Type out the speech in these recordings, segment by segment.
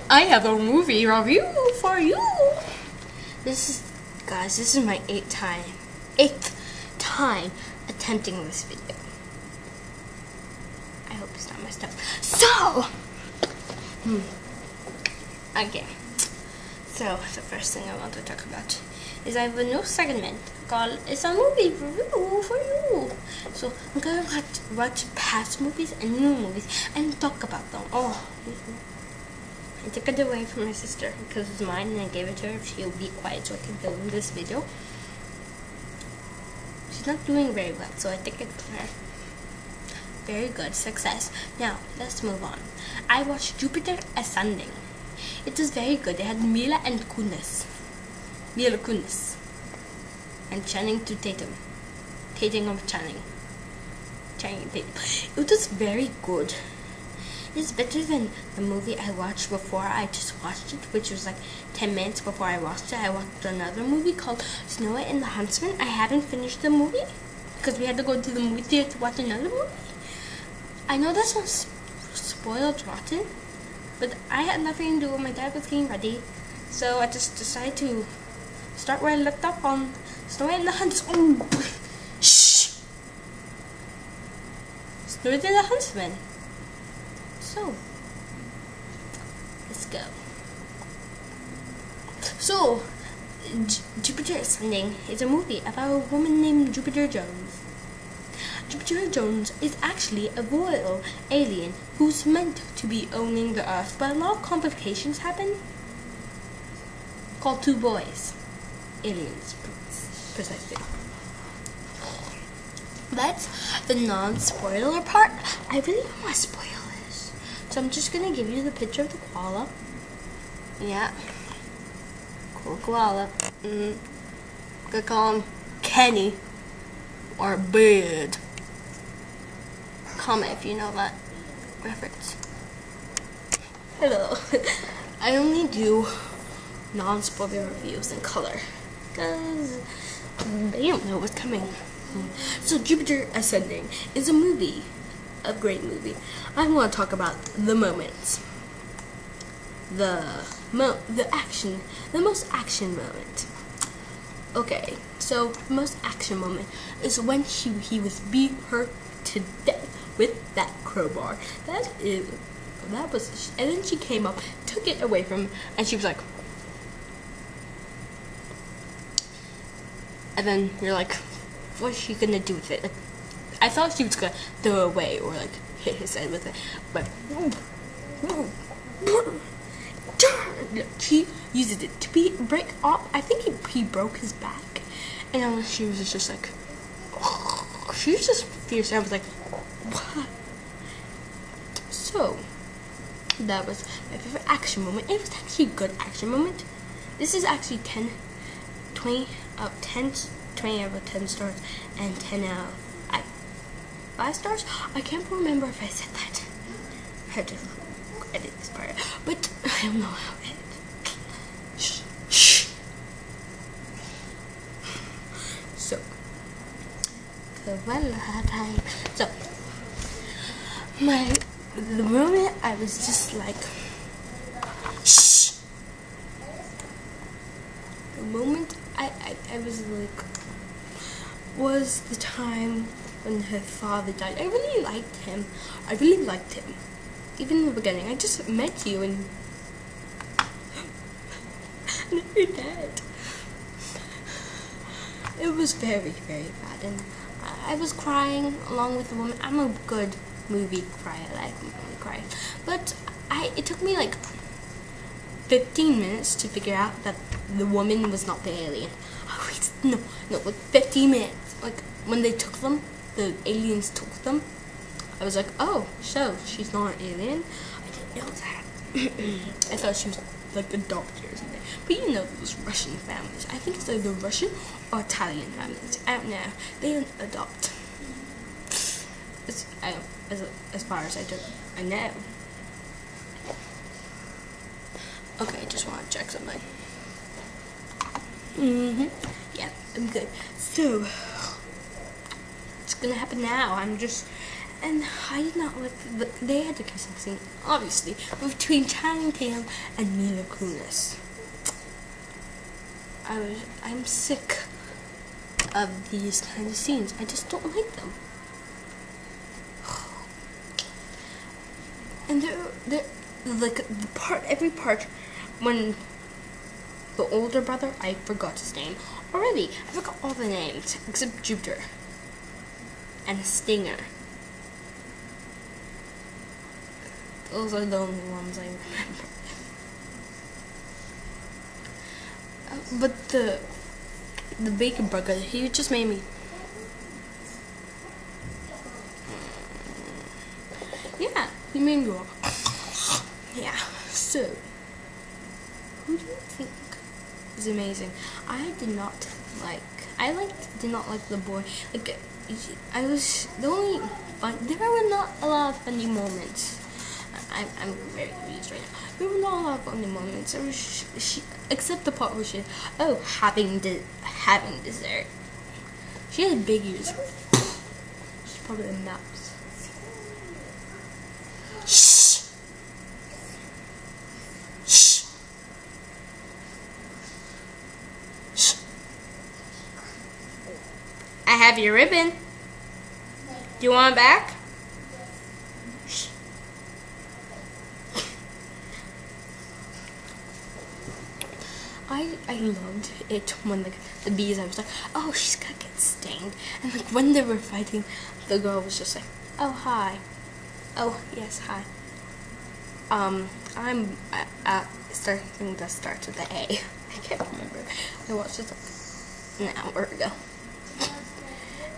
I have a movie review for you. Guys, this is my eighth time attempting this video. I hope it's not messed up. So, okay. So, the first thing I want to talk about is I have a new segment called It's a Movie Review for You. So, I'm going to watch past movies and new movies and talk about them. Oh, I took it away from my sister because it's mine and I gave it to her if she'll be quiet so I can film this video. She's not doing very well, so I take it from her. Very good, success. Now, let's move on. I watched Jupiter Ascending. It was very good. They had Mila Kunis. And Channing Tatum. Channing Tatum. It was very good. It's better than the movie I watched before I just watched it, which was like 10 minutes before I watched it. I watched another movie called Snow White and the Huntsman. I hadn't finished the movie because we had to go to the movie theater to watch another movie. I know that sounds spoiled rotten, but I had nothing to do. My dad was getting ready, so I just decided to start where I left off on Snow White and the Huntsman. Oh, shh! Snow White and the Huntsman. So, let's go. So, Jupiter Ascending is a movie about a woman named Jupiter Jones. Jupiter Jones is actually a royal alien who's meant to be owning the Earth, but a lot of complications happen. Called two boys. Aliens, precisely. That's the non-spoiler part. I really don't want to spoil this. So I'm just going to give you the picture of the koala. Yeah. Cool koala. Gonna call him Kenny. Or Bird. Comment if you know that reference. Hello. I only do non-spoiler reviews in color because they don't know what's coming. So Jupiter Ascending is a movie, a great movie. I want to talk about the moments, the most action moment. Okay, so the most action moment is when he was beat her to death with that crowbar. That was, and then she came up, took it away from him, and she was like, and then you're like, what's she gonna do with it? Like, I thought she was gonna throw it away or like hit his head with it, but she used it to break off. I think he broke his back, and she was just like, she was just fierce. I was like, what? So that was my favorite action moment. It was actually a good action moment. This is actually 20 out of 10 stars and 10 out of 5 stars. I can't remember if I said that. I have to edit this part, but I don't know how to edit. Shh. So, time. So, the moment I was just like, shh. The moment I was like, was the time when her father died. I really liked him. Even in the beginning. I just met you and you're dead. It was very, very bad. And I was crying along with the woman. I'm a good movie crier. I like movie crying. But it took me like 15 minutes to figure out that the woman was not the alien. Oh, wait, no, like 15 minutes. Like, when they took them, the aliens took them, I was like, oh, so she's not an alien? I didn't know that. I thought she was like adopted or something. But you know those Russian families. I think it's either Russian or Italian families. I don't know. They don't adopt. As far as I know. Okay, I just want to check something. Yeah, I'm good. So, it's gonna happen now. I'm just And I did not like they had the kissing scene, obviously, between Channing Tatum and Mila Kunis. I'm sick of these kind of scenes. I just don't like them. And they're like every part when the older brother, I forgot his name already. I forgot all the names except Jupiter and Stinger. Those are the only ones I remember. But the bacon burger, he just made me. Yeah, he made me walk. Yeah. So, who do you think is amazing? I did not like the boy. Like, I was the only fun. There were not a lot of funny moments. I'm very confused right now. There were not a lot of funny moments. It was she except the part where having dessert. She had big ears. She's probably a mouse. Shh. Shh. Shh. I have your ribbon. Do you want it back? Shh. I loved it when the bees, I was like, oh, she's gonna get stained. And like when they were fighting, the girl was just like, oh, hi. Oh, yes, hi. I'm starting that starts with the A. I can't remember. I watched it like an hour ago.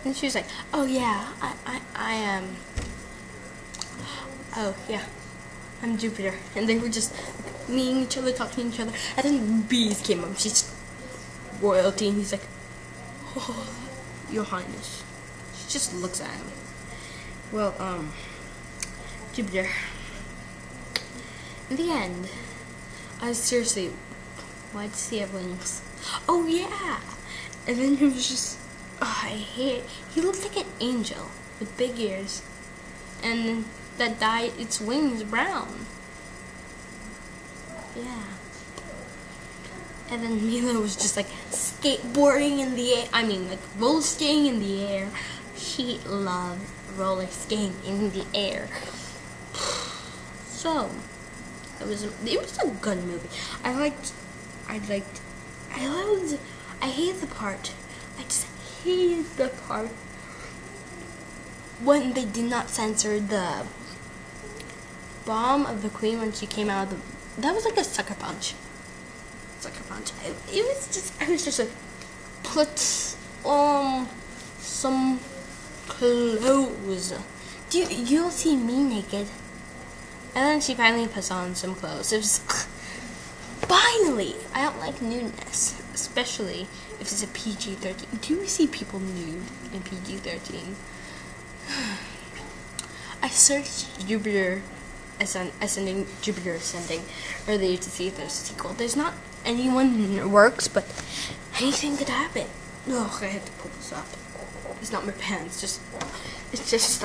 And she was like, oh yeah, I am. Oh yeah, I'm Jupiter. And they were just meeting each other, talking to each other. And then bees came up. She's royalty, and he's like, oh, Your Highness. She just looks at him. Well, Jupiter. In the end, I was seriously, why does he have wings? Oh yeah! And then he was just, oh, I hate it. He looked like an angel with big ears. And that dyed its wings brown. Yeah. And then Mila was just like skateboarding in the air. I mean, like roller skating in the air. She loved roller skating in the air. So, it was a good movie. I hate the part. I just hated the part when they did not censor the bomb of the queen when she came out of the. That was like a sucker punch. Sucker punch. I was just like, put some clothes. You'll see me naked. And then she finally puts on some clothes. It was finally. I don't like nudeness, especially if it's a PG-13. Do you see people nude in PG-13? I searched Jupiter Ascending earlier to see if there's a sequel. There's not anyone works, but anything could happen. Ugh, I have to pull this up. It's not my pants. It's just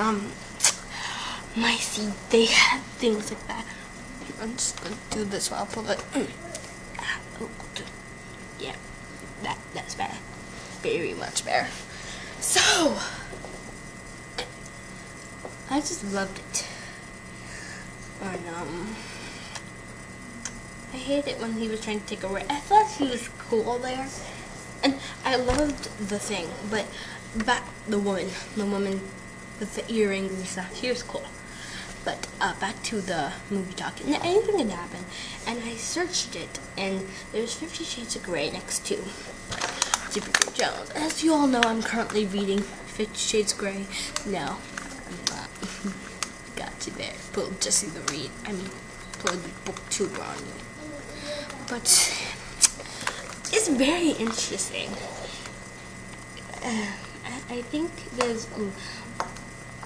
my seat. They had things like that. I'm just gonna do this while I pull it. Yeah, that's better. Very much better. So, I just loved it. And I hate it when he was trying to take away. I thought he was cool there, and I loved the thing. But the woman with the earrings and stuff, she was cool. But back to the movie talk. Anything can happen. And I searched it, and there's 50 Shades of Grey next to Jupiter Jones. As you all know, I'm currently reading 50 Shades of Grey. No, I'm not. Got you there. Pulled Jesse the Reed. Pulled booktuber on you. But it's very interesting. I think there's,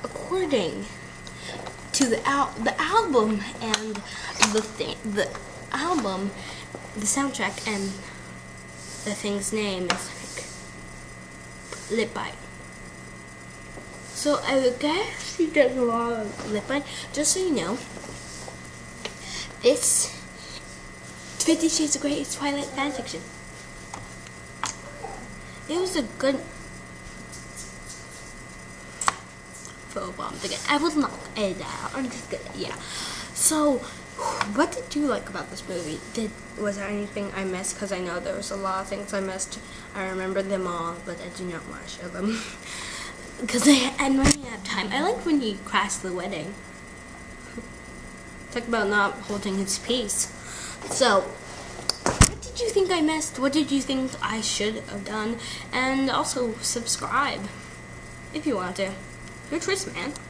according to the album and the album, the soundtrack and the thing's name is like Lit Bite. So I guess he does a lot of lip line. Just so you know, this 50 Shades of Grey is Twilight fanfiction. It was a good photo bomb again. I will not edit that out. I'm just gonna, yeah. So, what did you like about this movie? Was there anything I missed? Because I know there was a lot of things I missed. I remember them all, but I do not want to show them. Because I'm running out of time. I liked when he crashed the wedding. Talk about not holding his peace. So, what did you think I missed? What did you think I should have done? And also, subscribe if you want to. Your choice, man.